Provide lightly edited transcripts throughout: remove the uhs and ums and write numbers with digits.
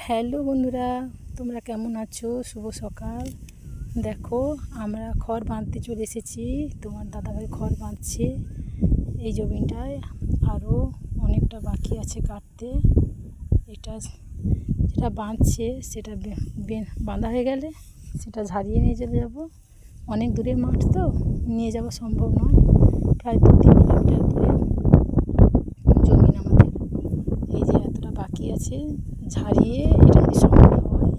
Hello বন্ধুরা, তোমরা কেমন আছো? শুভ সকাল। দেখো, আমরা খড় বাঁধতে চলে এসেছি। তোমার দাদাভাই খড় বাঁধছে এই জমিটায়। আরও অনেকটা বাকি আছে কাটতে। এটা যেটা বাঁধছে সেটা বাঁধা হয়ে গেলে সেটা ঝাড়িয়ে নিয়ে চলে যাবো। অনেক দূরের মাঠ তো নিয়ে যাওয়া সম্ভব নয়। প্রায় 2-3 কিলোমিটার দূরে জমি আমাদের। এই যে এতটা বাকি আছে, ঝাড়িয়ে এটা যদি সম্ভব হয়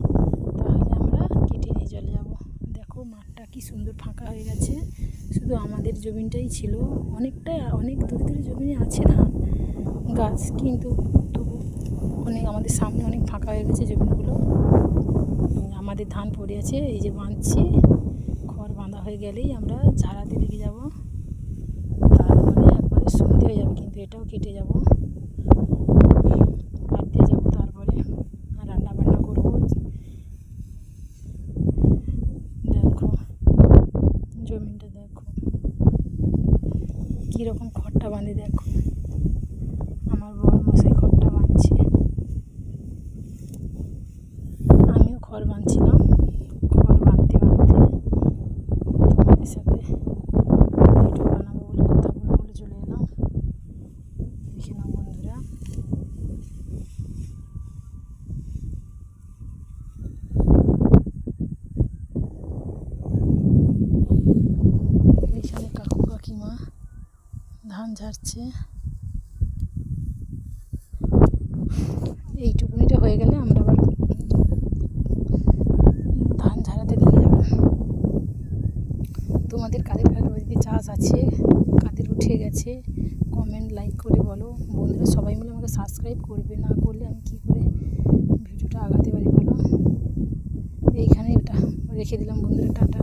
তাহলে আমরা কেটে নিয়ে চলে যাব। দেখো মাঠটা কি সুন্দর ফাঁকা হয়ে গেছে। শুধু আমাদের জমিটাই ছিল, অনেক দূরে দূরে জমি আছে ধান গাছ, কিন্তু তবু আমাদের সামনে অনেক ফাঁকা হয়ে গেছে জমিগুলো। আমাদের ধান পড়ে আছে। এই যে বাঁধছি, খড় বাঁধা হয়ে গেলেই আমরা ঝাড়াতে লেগে যাব। তারপরে একবারে সন্ধে হয়ে যাবে, কিন্তু এটাও কেটে যাব, বাড়তে যাব। তারপরে রান্না বান্না করবো। দেখো জমিটা, দেখো কীরকম খড়টা বাঁধে। দেখো আমার বড় মশাই খড়টা বাঁধছে, আমিও খড় বাঁধছিলাম। খড় বাঁধতে বাঁধতে তোমাদের সাথে ভিডিও বানাবো বলে কথা বলে চলে এলাম। দেখে নাও বন্ধুরা, এখানে কাকু কাকিমা ধান ঝাড়ছে। এইটুকুনিটা হয়ে গেলে আমরা আবার ধান ঝাড়াতে লেগে যাব। তোমাদের কাদের বাড়িতে চাষ আছে, কাদের উঠে গেছে, কমেন্ট লাইক করে বলো। বন্ধুরা সবাই মিলে আমাকে সাবস্ক্রাইব করবে, না করলে আমি কী করে ভিডিওটা আগাতে পারি বলো। এইখানে ওটা রেখে দিলাম বন্ধুরা, টাটা।